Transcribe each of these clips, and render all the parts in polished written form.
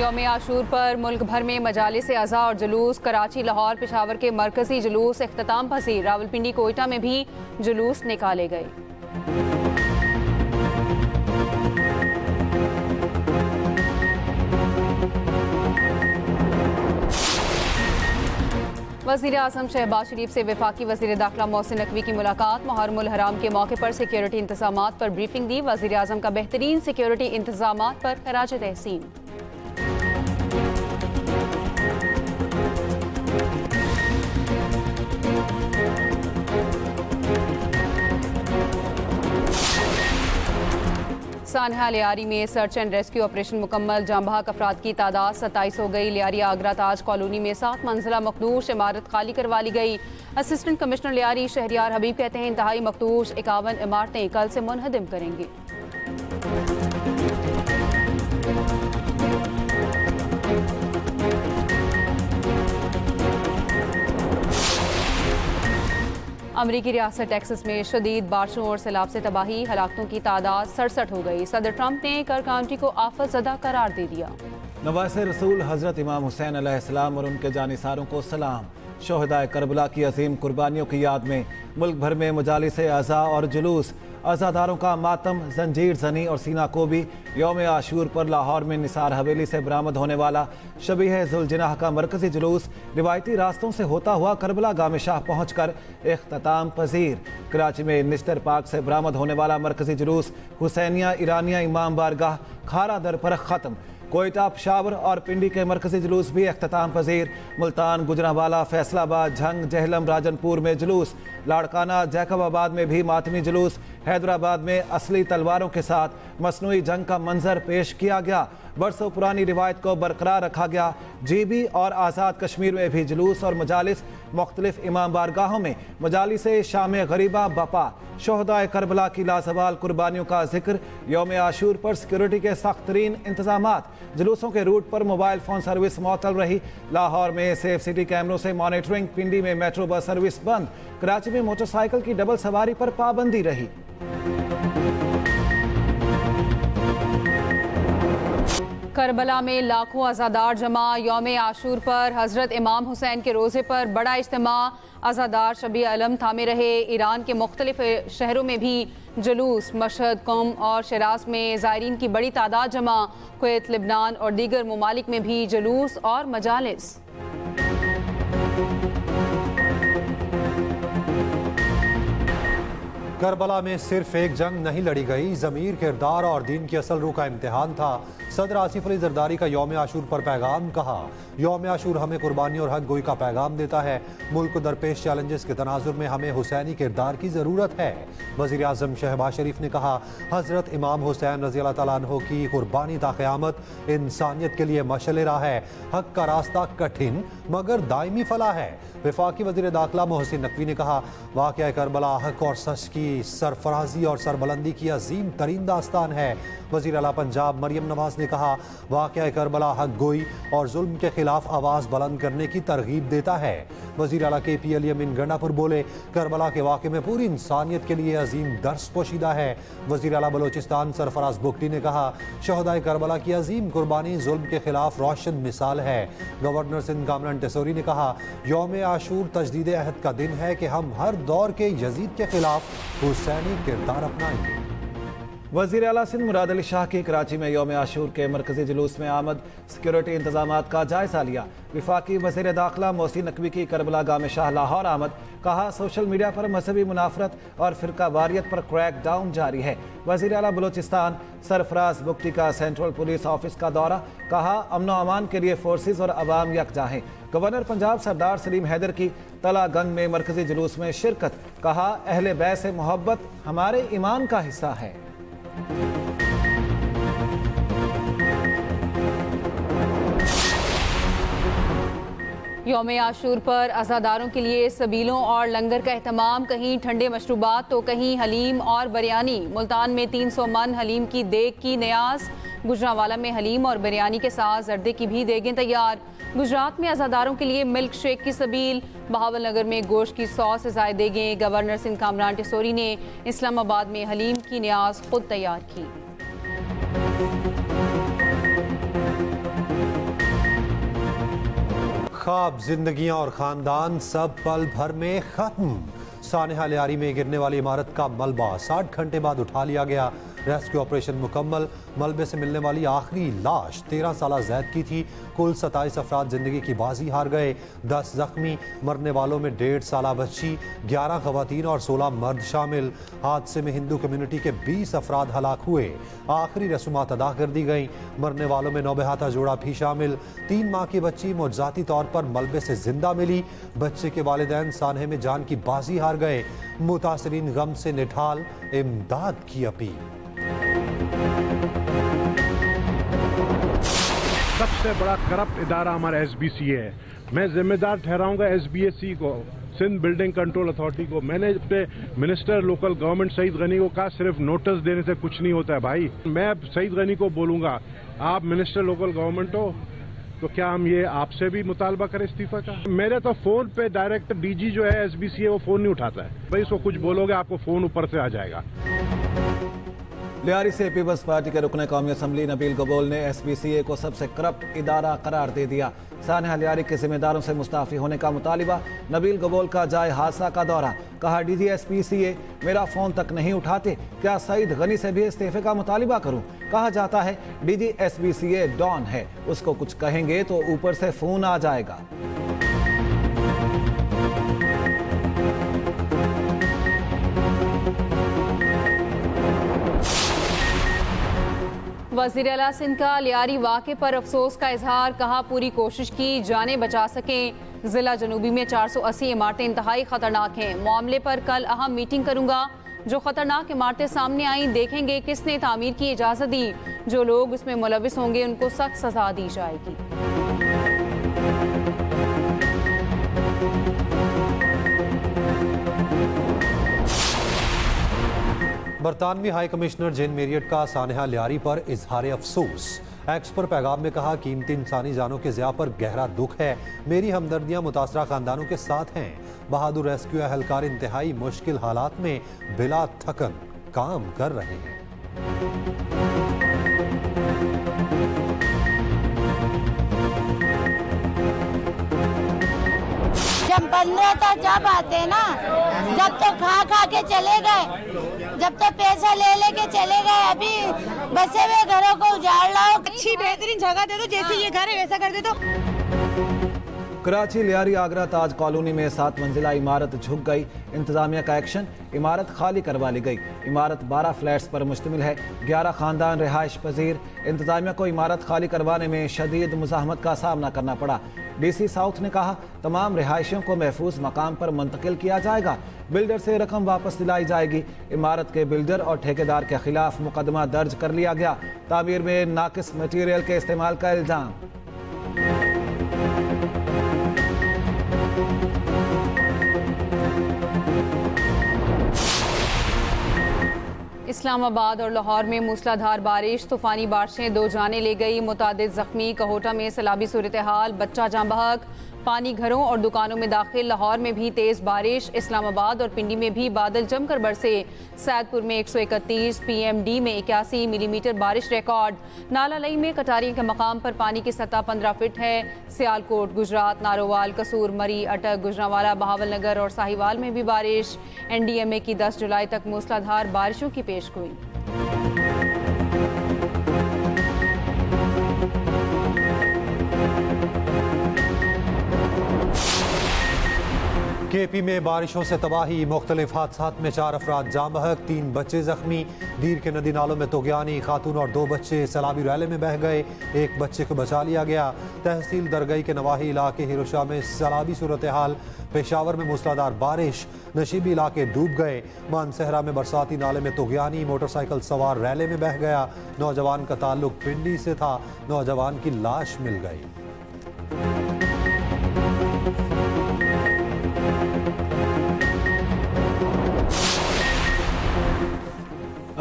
यौम आशूर पर मुल्क भर में मजालिस अज़ा और जुलूस। कराची, लाहौर, पेशावर के मरकजी जुलूस इख्तिताम पसीर। रावलपिंडी, कोयटा में भी जुलूस निकाले गए। वज़ीर आज़म शहबाज शरीफ से वफाकी वज़ीर दाखिला मोहसिन नकवी की मुलाकात। मुहर्रमुल हराम के मौके पर सिक्योरिटी इंतज़ामात पर ब्रीफिंग दी। वज़ीर आज़म का बेहतरीन सिक्योरिटी इंतज़ामात पर खराज तहसीन। सानहा लियारी में सर्च एंड रेस्क्यू ऑपरेशन मुकम्मल। जाँ बहक अफराद की तादाद 27 हो गई। लियारी आगरा ताज कॉलोनी में 7 मंजिला मखदूश इमारत खाली करवा ली गई। असिस्टेंट कमिश्नर लियारी शहरियार हबीब कहते हैं इंतहाई मखदूश 51 इमारतें कल से मुनहदिम करेंगे। अमरीकी रियासत टेक्सास में शदीद बारिशों और सैलाब से तबाही। हलाकतों की तादाद 67 हो गई। सदर ट्रंप ने कर काउंटी को आफत ज़दा करार दे दिया। नवासे रसूल हज़रत इमाम हुसैन अलैहिस्सलाम और उनके जानिसारों को सलाम। शोहदाए करबला की अजीम कुर्बानियों की याद में मुल्क भर में मजालिस अज़ा और जुलूस। अज़ादारों का मातम, जंजीर जनी और सीना को भी। यौम आशूर पर लाहौर में निसार हवेली से बरामद होने वाला शबीह जुलजनाह का मरकजी जुलूस रिवायती रास्तों से होता हुआ करबला गामे शाह पहुँच कर इख्तिताम पजीर। कराची में निस्टर पार्क से बरामद होने वाला मरकजी जुलूस हुसैनिया ईरानिया इमाम बारगाह खारा दर पर ख़त्म। कोयटा, पेशावर और पिंडी के मरकजी जुलूस भी इख्तिताम पजीर। मुल्तान, गुजरांवाला, फैसलाबाद, झंग, जहलम, राजनपुर में जुलूस। लाड़काना, जैकबाबाद में भी मातमी जुलूस। हैदराबाद में असली तलवारों के साथ मसनूई जंग का मंजर पेश किया गया। बरसों पुरानी रिवायत को बरकरार रखा गया। जीबी और आज़ाद कश्मीर में भी जुलूस और मजालिस। मुख्तलिफ इमाम बारगाहों में मजालिस शाम गरीबा बपा। शोहदाए करबला की लाजवाल कुर्बानियों का जिक्र। यौम आशूर पर सिक्योरिटी के सख्त तरीन इंतजामात। जुलूसों के रूट पर मोबाइल फ़ोन सर्विस मुअत्तल रही। लाहौर में सेफ सिटी कैमरों से मॉनिटरिंग। पिंडी में मेट्रो बस सर्विस बंद। कराची में मोटरसाइकिल की डबल सवारी पर पाबंदी रही। करबला में लाखों अज़ादार जमा। यौम आशूर पर हज़रत इमाम हुसैन के रोज़े पर बड़ा इज्तिमा। अज़ादार शबी अलम थामे रहे। ईरान के मुख्तलिफ शहरों में भी जुलूस। मशहद, कौम और शराज में ज़ायरीन की बड़ी तादाद जमा। कुवैत, लिबनान और दीगर ममालिक में भी जुलूस और मजालिस। करबला में सिर्फ एक जंग नहीं लड़ी गई, ज़मीर, किरदार और दीन की असल रूह का इम्तिहान था। सदर आसिफ अली जरदारी का यौम आशूर पर पैगाम। कहा, यौम आशूर हमें कुर्बानी और हक गोई का पैगाम देता है। मुल्क को दरपेश चैलेंजेस के तनाजुर में हमें हुसैनी किरदार की ज़रूरत है। वज़ीर आज़म शहबाज शरीफ ने कहा, हज़रत इमाम हुसैन रज़ी अल्लाह तआला अन्हु की कुर्बानी ता क़यामत इंसानियत के लिए मशअल राह है। हक का रास्ता कठिन मगर दायमी फला है। वफाकी वज़ीर दाखिला मोहसिन नकवी ने कहा, वाक़या करबला हक और सच की सरफराजी और सरबलंदी की अजीम तरीन दास्तान है। वज़ीर आला पंजाब मरियम नवाज ने कहा, वाक़या करबला हक गोई और जुल्म के खिलाफ आवाज़ बुलंद करने की तरगीब देता है। वज़ीर आला KP अली अमीन गंडापुर बोले, करबला के वाक़े में पूरी इंसानियत के लिए अजीम दर्स पोशीदा है। वज़ीर आला बलोचिस्तान सरफराज बुगटी ने कहा, शहदाए करबला की अजीम कुर्बानी जुल्म के खिलाफ रोशन मिसाल है। गवर्नर सिंध कामरान टेसोरी ने कहा, यौम आशूर तजदीद अहद का दिन है कि हम हर दौर के यजीद के खिलाफ हुसैनी किरदार अपनाएंगे। वज़ीर आला सिंध मुराद अली शाह की कराची में यौम आशूर के मरकजी जुलूस में आमद। सिक्योरिटी इंतजामात का जायजा लिया। वफाकी वज़ीर दाखिला मोहसिन नकवी की करबला गामे शाह लाहौर आमद। कहा, सोशल मीडिया पर मजहबी मुनाफरत और फिरका वारियत पर क्रैक डाउन जारी है। वज़ीर आला बलोचिस्तान सरफराज बुगटी का सेंट्रल पुलिस ऑफिस का दौरा। कहा, अमन व अमान के लिए फोर्सेज और अवाम यकजा हैं। गवर्नर पंजाब सरदार सलीम हैदर की तलागंग में मरकजी जुलूस में शिरकत। कहा, अहले बैत से मोहब्बत हमारे ईमान का हिस्सा है। यौम आशूर पर अज़ादारों के लिए सबीलों और लंगर का एहतमाम। कहीं ठंडे मशरूबात तो कहीं हलीम और बिरयानी। मुल्तान में 300 मन हलीम की देग की न्याज। गुजरांवाला में हलीम और बिरयानी के साथ जर्दे की भी देगें तैयार। गुजरात में अज़ादारों के लिए मिल्क शेक की सबील। बहावल नगर में गोश्त की 100 से ज़ायद देगें। गवर्नर सिंध कामरान टेसोरी ने इस्लामाबाद में हलीम की न्याज खुद तैयार की। ख्वाब, जिंदगियां और खानदान सब पल भर में खत्म। सानेहा लियारी में गिरने वाली इमारत का मलबा 60 घंटे बाद उठा लिया गया। रेस्क्यू ऑपरेशन मुकम्मल। मलबे से मिलने वाली आखिरी लाश 13 साला जैद की थी। कुल 27 अफराद जिंदगी की बाजी हार गए। 10 जख्मी। मरने वालों में 1.5 साला बच्ची, 11 खवातीन और 16 मर्द शामिल। हादसे में हिंदू कम्युनिटी के 20 अफराद हलाक हुए। आखिरी रसूमात अदा कर दी गई। मरने वालों में नौबहाता जोड़ा भी शामिल। 3 माह की बच्ची मौजूदाती तौर पर मलबे से जिंदा मिली। बच्चे के वालिदैन सानहे में जान की बाजी हार गए। मुतासरीन गम से निठाल, इमदाद की अपील। सबसे बड़ा करप्ट इदारा हमारा SBCA है। मैं जिम्मेदार ठहराऊंगा SBSC को, सिंध बिल्डिंग कंट्रोल अथॉरिटी को। मैंने अपने minister local government Saeed Ghani को कहा सिर्फ नोटिस देने से कुछ नहीं होता है भाई। मैं सईद गनी को बोलूंगा आप मिनिस्टर लोकल गवर्नमेंट हो तो क्या हम ये आपसे भी मुतालबा करें इस्तीफा का। मेरे तो फोन पे डायरेक्ट DG जो है SBCA वो फोन नहीं उठाता है। भाई इसको कुछ बोलोगे आपको फोन ऊपर से आ जाएगा। लियारी से पीपल्स पार्टी के रुकने कौमी असम्बली नबील गबोल ने SBCA को सबसे करप्ट इदारा करार दे दिया। सानेहा लियारी के जिम्मेदारों से मुस्ताफी होने का मुतालिबा। नबील गबोल का जाए हादसा का दौरा। कहा DG SBCA मेरा फोन तक नहीं उठाते, क्या सईद गनी से भी इस्तीफे का मुतालिबा करूं। कहा जाता है DG SBCA डॉन है, उसको कुछ कहेंगे तो ऊपर से फोन आ जाएगा। वज़ीर आला सिंध का लियारी वाक़े पर अफसोस का इजहार। कहा पूरी कोशिश की जानें बचा सकें। जिला जनूबी में 480 इमारतें इंतहाई खतरनाक हैं। मामले पर कल अहम मीटिंग करूंगा। जो खतरनाक इमारतें सामने आई देखेंगे किसने तामीर की इजाज़त दी। जो लोग उसमें मुलविस होंगे उनको सख्त सजा दी जाएगी। बरतानवी हाई कमिश्नर जेन मेरियट का सानेहा लियारी पर इजहार अफसोस। एक्स पर पैगाम में कहा कीमती इंसानी जानों के ज़िया पर गहरा दुख है। मेरी हमदर्दियां मुतासरा खानदानों के साथ हैं। बहादुर रेस्क्यू एहलकार इंतहाई मुश्किल हालात में बिला थकन काम कर रहे हैं। जब 15 था जब आते ना, जब तो खा के चले गए, जब तो पैसा ले के चले गए। अभी बसे हुए घरों को उजाड़ लाओ, अच्छी बेहतरीन जगह दे दो, जैसे ये घर है वैसा कर दे दो। कराची लियारी आगरा ताज कॉलोनी में 7 मंजिला इमारत झुक गई। इंतजामिया का एक्शन, इमारत खाली करवा ली गई। इमारत 12 फ्लैट्स पर मुश्तमिल है। 11 खानदान रिहाइश पजीर। इंतजामिया को इमारत खाली करवाने में शदीद मुज़ाहमत का सामना करना पड़ा। DC साउथ ने कहा तमाम रिहायशियों को महफूज मकाम पर मुंतकिल किया जाएगा। बिल्डर से रकम वापस दिलाई जाएगी। इमारत के बिल्डर और ठेकेदार के खिलाफ मुकदमा दर्ज कर लिया गया। तामीर में नाकिस मटीरियल के इस्तेमाल का इल्जाम। इस्लामाबाद और लाहौर में मूसलाधार बारिश, तूफानी बारिशें 2 जाने ले गई। मुतादिद जख्मी। कहोटा में सैलाबी सूरत हाल, बच्चा जाँ बहक। पानी घरों और दुकानों में दाखिल। लाहौर में भी तेज़ बारिश। इस्लामाबाद और पिंडी में भी बादल जमकर बरसे। सैदपुर में 131, PMD में 81 मिलीमीटर बारिश रिकॉर्ड। नाला लई में कटारियों के मकाम पर पानी की सतह 15 फीट है। सियालकोट, गुजरात, नारोवाल, कसूर, मरी, अटक, गुजरांवाला, बहावलनगर और साहिवाल में भी बारिश। NDMA की 10 जुलाई तक मूसलाधार बारिशों की पेशगोई। KP में बारिशों से तबाही। मुख्तलिफ हादसात में 4 अफराद जाँ बहक, 3 बच्चे जख्मी। दीर के नदी नालों में तोगयानी, खातून और 2 बच्चे सैलाबी रैले में बह गए। 1 बच्चे को बचा लिया गया। तहसील दरगई के नवाही इलाके हिरोशा में सैलाबी सूरत हाल। पेशावर में मूसलाधार बारिश, नशीबी इलाके डूब गए। मानसहरा में बरसाती नाले में तोगयानी, मोटरसाइकिल सवार रैले में बह गया। नौजवान का ताल्लुक पिंडी से था। नौजवान की लाश मिल गई।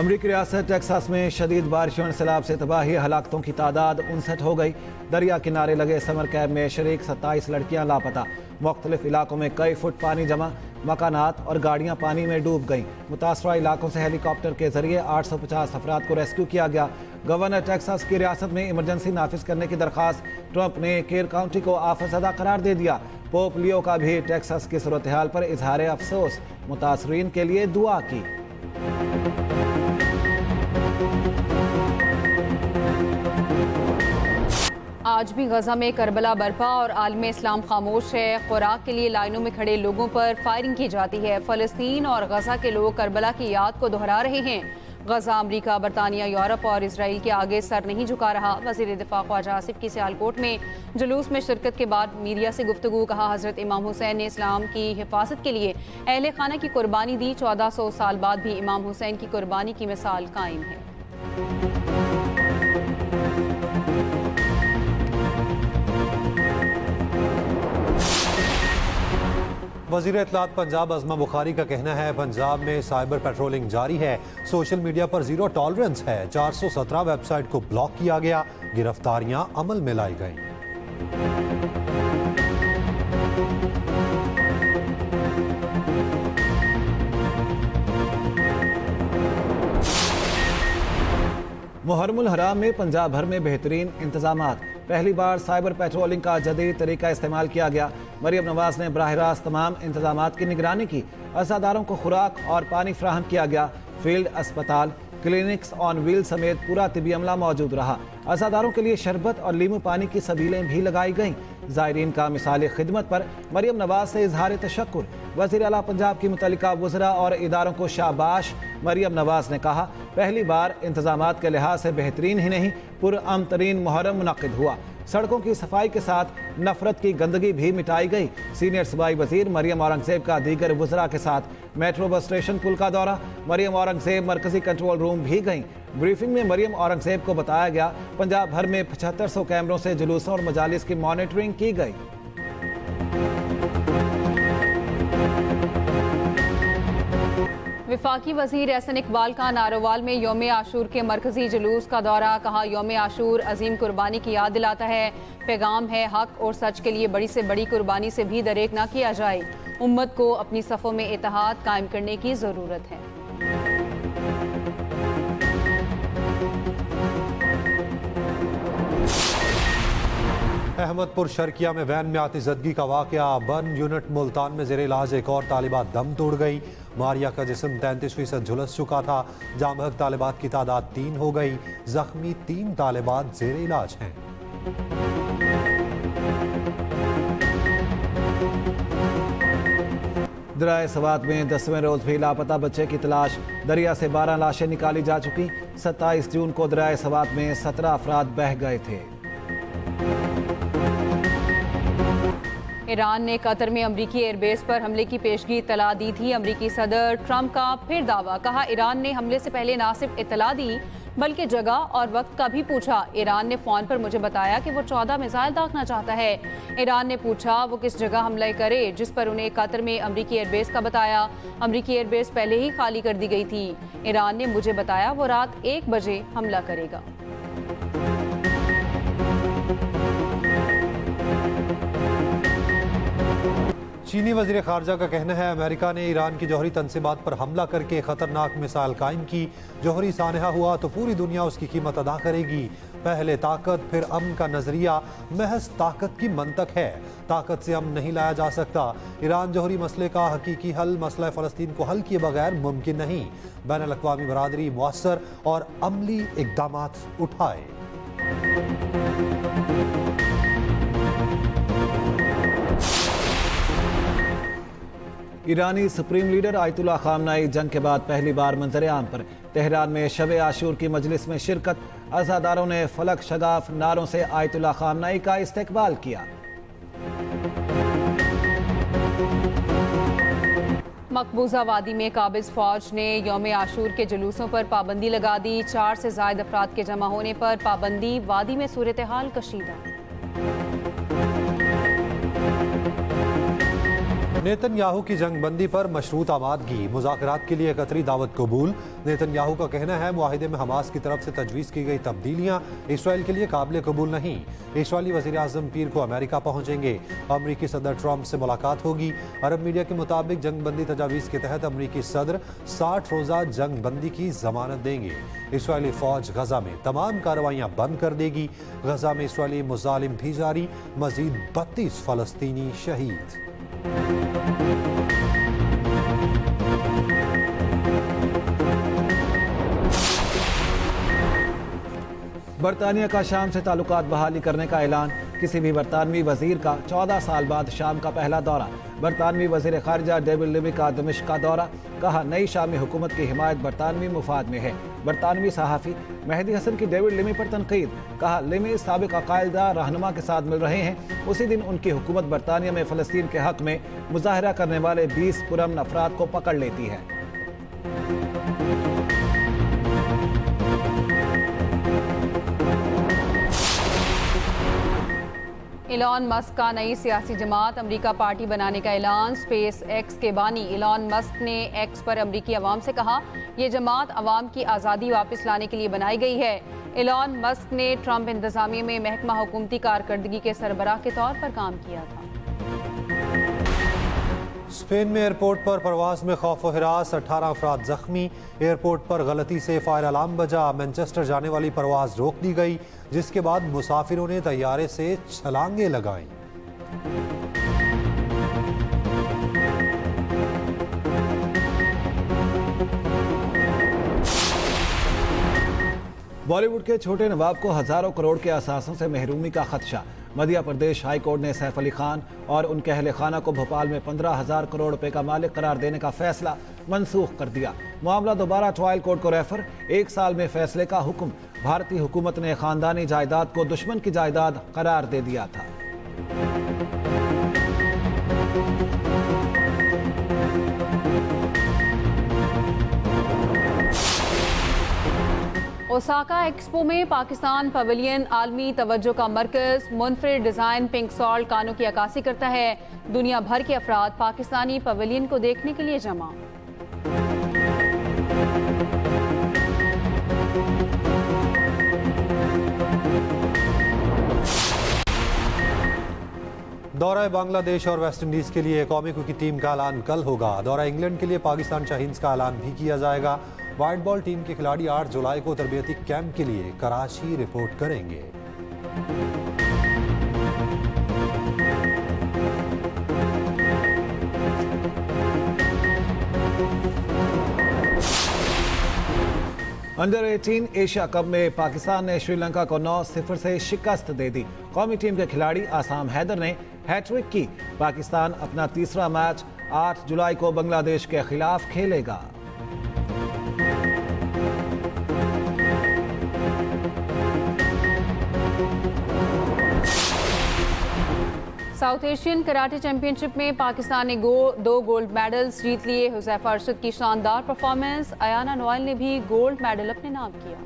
अमरीकी रियासत टेक्सास में शदीद बारिशों और सैलाब से तबाही, हलाकतों की तादाद 59 हो गई। दरिया किनारे लगे समर कैंप में शरीक 27 लड़कियां लापता। मुख्तलिफ इलाकों में कई फुट पानी जमा, मकानात और गाड़ियां पानी में डूब गईं। मुतासरा इलाकों से हेलीकॉप्टर के जरिए 850 अफराद को रेस्क्यू किया गया। गवर्नर टेक्सास की रियासत में इमरजेंसी नाफिज करने की दरख्वास्त, ट्रंप ने केर काउंटी को आफतज़दा करार दे दिया। पोप लियो का भी टेक्सास की सूरत हाल पर इजहार अफसोस, मुतासरीन के लिए दुआ की। आज भी गजा में करबला बर्पा और आलम इस्लाम खामोश है। खुराक के लिए लाइनों में खड़े लोगों पर फायरिंग की जाती है। फ़लस्तीन और गजा के लोग करबला की याद को दोहरा रहे हैं। गजा अमरीका, बरतानिया, यूरोप और इसराइल के आगे सर नहीं झुका रहा। वज़ीर दिफा ख्वाजा आसिफ की सियालकोट में जुलूस में शिरकत के बाद मीडिया से गुफ्तगू, कहा हज़रत इमाम हुसैन ने इस्लाम की हिफाजत के लिए अहले खाना की कुर्बानी दी। 1400 साल बाद भी इमाम हुसैन की कुर्बानी की मिसाल कायम है। वज़ीर इत्तलात पंजाब अज़मा बुखारी का कहना है पंजाब में साइबर पेट्रोलिंग जारी है। सोशल मीडिया पर जीरो टॉलरेंस है। 417 वेबसाइट को ब्लॉक किया गया। गिरफ्तारियां अमल में लाई गईं। मुहर्रमुल हराम में पंजाब भर में बेहतरीन इंतजामात। पहली बार साइबर पेट्रोलिंग का जदीद तरीका इस्तेमाल किया गया। मरियम नवाज ने बराह रास्त तमाम इंतजामात की निगरानी की। अज़ादारों को खुराक और पानी फ्राहम किया गया। फील्ड अस्पताल, क्लिनिक्स ऑन व्हील समेत पूरा तिबी अमला मौजूद रहा। अज़ादारों के लिए शरबत और लीमू पानी की सबीलें भी लगाई गईं। ज़ायरीन का मिसाली खिदमत पर मरियम नवाज से इजहार तशक्कुर। वज़ीर आला पंजाब की मुतल्लिका वज़रा और इदारों को शाबाश। मरियम नवाज ने कहा, पहली बार इंतजामात के लिहाज से बेहतरीन ही नहीं, पुरअमन तरीन मुहर्रम मुनक़िद हुआ। सड़कों की सफाई के साथ नफरत की गंदगी भी मिटाई गई। सीनियर सूबाई वजीर मरियम औरंगजेब का दीगर वज़रा के साथ मेट्रो बस स्टेशन पुल का दौरा। मरियम औरंगजेब मरकजी कंट्रोल रूम भी गईं। ब्रीफिंग में मरियम औरंगजेब को बताया गया पंजाब भर में 7500 कैमरों से जुलूसों और मजालिस की मॉनिटरिंग की गई। वफाकी वज़ीर एहसन इकबाल का नारोवाल में यौम आशूर के मरकजी जुलूस का दौरा। कहा, यौम आशूर अजीम कुर्बानी की याद दिलाता है। पैगाम है, हक और सच के लिए बड़ी से बड़ी कुर्बानी से भी दरेक न किया जाए। उम्मत को अपनी सफ़ों में इत्तेहाद कायम करने की ज़रूरत है। अहमदपुर शर्किया में वैन में आतिशदगी का वाकया। बर्न यूनिट मुल्तान में जेर इलाज एक और तालिबा दम तोड़ गई। मारिया का जिस्म 33% झुलस चुका था। जाम बहक तालिबात की तादाद 3 हो गई। जख्मी 3 तालिबात जेर इलाज हैं। दरिया सवात में 10वें रोज भी लापता बच्चे की तलाश। दरिया से 12 लाशें निकाली जा चुकी। 27 जून को दरिया सवात में 17 अफराद बह गए थे। ईरान ने कतर में अमरीकी एयरबेस पर हमले की पेशगी इत्तला दी थी। अमरीकी सदर ट्रंप का फिर दावा। कहा, ईरान ने हमले से पहले न सिर्फ इत्तला दी बल्कि जगह और वक्त का भी पूछा। ईरान ने फ़ोन पर मुझे बताया कि वो 14 मिसाइल दागना चाहता है। ईरान ने पूछा वो किस जगह हमला करे, जिस पर उन्हें कतर में अमरीकी एयरबेस का बताया। अमरीकी एयरबेस पहले ही खाली कर दी गई थी। ईरान ने मुझे बताया वो रात 1 बजे हमला करेगा। चीनी वज़ीर ख़ारजा का कहना है अमेरिका ने ईरान की जौहरी तनसीबात पर हमला करके ख़तरनाक मिसाइल कायम की। जौहरी सानहा हुआ तो पूरी दुनिया उसकी कीमत अदा करेगी। पहले ताकत फिर अमन का नज़रिया महज ताकत की मंतक है। ताकत से अमन नहीं लाया जा सकता। ईरान जौहरी मसले का हकीकी हल मसला फ़लस्तीन को हल किए बगैर मुमकिन नहीं। बैनुल-अक़वामी बरादरी मुअस्सर और अमली इक़दामात उठाए। ईरानी सुप्रीम लीडर आयतुल्लाह खामनाई जंग के बाद पहली बार मंजर आम पर। तेहरान में शब आशूर की मजलिस में शिरकत। अज़ादारों ने फलक शगाफ नारों से आयतुल्लाह खामनाई का इस्तकबाल किया। मकबूजा वादी में काबिज फौज ने यौम आशूर के जुलूसों पर पाबंदी लगा दी। 4 से ज़ायद अफराद के जमा होने पर पाबंदी। वादी में सूरत हाल कशीदा। नेतन्याहू की जंगबंदी पर मशरूत आमादगी, मुज़ाकरात के लिए कतरी दावत कबूल। नेतन्याहू का कहना है मुआहिदे में हमास की तरफ से तजवीज़ की गई तब्दीलियाँ इसराइल के लिए काबिल कबूल नहीं। इसराइली वज़ीर आज़म पीर को अमेरिका पहुँचेंगे। अमरीकी सदर ट्रंप से मुलाकात होगी। अरब मीडिया के मुताबिक जंगबंदी तजावीज़ के तहत अमरीकी सदर 60 रोज़ा जंगबंदी की जमानत देंगे। इसराइली फ़ौज गजा में तमाम कार्रवाइयाँ बंद कर देगी। गजा में इसराइली मुजालिम भी जारी, मज़ीद 32 फ़लस्तीनी शहीद। बरतानिया का शाम से ताल्लुकात बहाली करने का ऐलान। किसी भी बरतानवी वजीर का 14 साल बाद शाम का पहला दौरा। बरतानवी वजीर खारजा डेविड लिमी का दमिश्क का दौरा। कहा, नई शामी हुकूमत की हिमायत बरतानवी मुफाद में है। बरतानवी सहाफ़ी मेहदी हसन की डेविड लिमी पर तनकीद। कहा, लिमी साबिक अकायदा रहनुमा के साथ मिल रहे हैं। उसी दिन उनकी हुकूमत बरतानिया में फ़लस्तीन के हक़ में मुजाहरा करने वाले 20 पुरअमन अफराद को पकड़ लेती है। इलॉन मस्क का नई सियासी जमात अमेरिका पार्टी बनाने का ऐलान। स्पेस एक्स के बानी इलॉन मस्क ने एक्स पर अमेरिकी अवाम से कहा, यह जमात अवाम की आज़ादी वापस लाने के लिए बनाई गई है। इलॉन मस्क ने ट्रंप इंतजामिया में महकमा हुकूमती कारकर्दगी के सरबराह के तौर पर काम किया था। स्पेन में एयरपोर्ट पर परवाज में खौफ व हिरास, 18 अफराद जख्मी। एयरपोर्ट पर गलती से फायर अलार्म बजा। मैनचेस्टर जाने वाली परवाज रोक दी गई, जिसके बाद मुसाफिरों ने तैयारे से छलांगे लगाईं। बॉलीवुड के छोटे नवाब को हजारों करोड़ के असासों से महरूमी का खदशा। मध्य प्रदेश हाई कोर्ट ने सैफ अली खान और उनके अहले खाना को भोपाल में 15,000 करोड़ रुपए का मालिक करार देने का फैसला मनसूख कर दिया। मामला दोबारा ट्रायल कोर्ट को रेफर। 1 साल में फैसले का हुक्म। भारतीय हुकूमत ने खानदानी जायदाद को दुश्मन की जायदाद करार दे दिया था। ओसाका एक्सपो में पाकिस्तान पवेलियन आलमी तवज्जो का मरकज। मुनफरिद डिजाइन पिंक सॉल्ट कानों की अक्कासी करता है। दुनिया भर के अफराद पाकिस्तानी पवेलियन को देखने के लिए जमा। दौरा बांग्लादेश और वेस्ट इंडीज के लिए कौमी क्रिकेट टीम का ऐलान कल होगा। दौरा इंग्लैंड के लिए पाकिस्तान शाहीन्स का ऐलान भी किया जाएगा। वाइट बॉल टीम के खिलाड़ी 8 जुलाई को तरबियती कैंप के लिए कराची रिपोर्ट करेंगे। अंडर 18 एशिया कप में पाकिस्तान ने श्रीलंका को 9-0 से शिकस्त दे दी। कौमी टीम के खिलाड़ी आसाम हैदर ने हैट्रिक की। पाकिस्तान अपना तीसरा मैच 8 जुलाई को बांग्लादेश के खिलाफ खेलेगा। साउथ एशियन कराटे चैंपियनशिप में पाकिस्तान ने 2 गोल्ड मेडल्स जीत लिए। हुज़ैफा अरशद की शानदार परफॉर्मेंस। अयाना नोएल ने भी गोल्ड मेडल अपने नाम किया।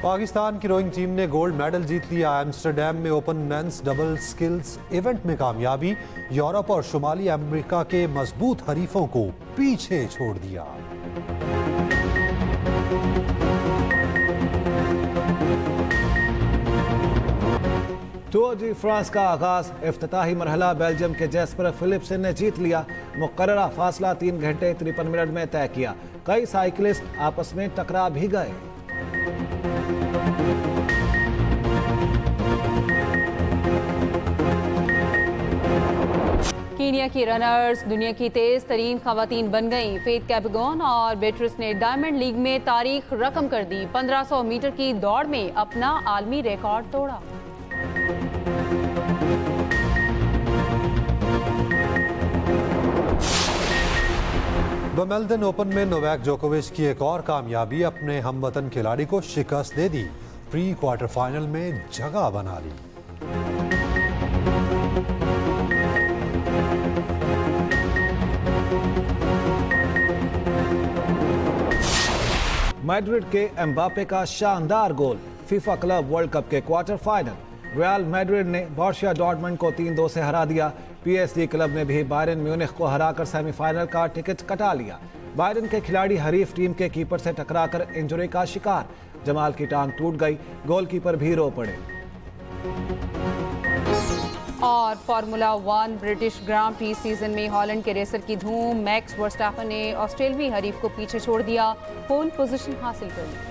पाकिस्तान की रोइंग टीम ने गोल्ड मेडल जीत लिया। एम्स्टरडैम में open men's double skills event में कामयाबी। यूरोप और शुमाली अमेरिका के मजबूत हरीफों को पीछे छोड़ दिया। टूर डी फ्रांस का आगाज। इफ्तिताही मरहला बेल्जियम के जैस्पर फिलिप्सन ने जीत लिया। मुकर्ररा फासला 3 घंटे 53 मिनट में तय किया। कई साइकिलिस्ट आपस में टकरा भी गए। कीनिया की रनर्स दुनिया की तेज तरीन खवातीन बन गईं। फेथ कैपेगॉन और बेट्रिस ने डायमंड लीग में तारीख रकम कर दी। 1500 मीटर की दौड़ में अपना आलमी रिकॉर्ड तोड़ा। विंबलडन ओपन में नोवाक जोकोविच की एक और कामयाबी। अपने हमवतन खिलाड़ी को शिकस्त दे दी। प्री क्वार्टर फाइनल में जगह बना ली। मैड्रिड के एम्बापे का शानदार गोल। फीफा क्लब वर्ल्ड कप के क्वार्टर फाइनल। रियल मैड्रिड ने बोरुसिया डॉर्टमुंड को 3-2 से हरा दिया। पीएसजी क्लब ने भी बायरन म्यूनिख को हराकर सेमीफाइनल का टिकट कटा लिया। बायरन के खिलाड़ी हरीफ टीम के कीपर से टकराकर इंजरी का शिकार। जमाल की टांग टूट गई, गोलकीपर भी रो पड़े। और फार्मूला 1 ब्रिटिश ग्रां प्री सीजन में हॉलैंड के रेसर की धूम। मैक्स वर्स्टैपन ने ऑस्ट्रेलियाई हरीफ को पीछे छोड़ दिया, पोल पोजीशन हासिल कर ली।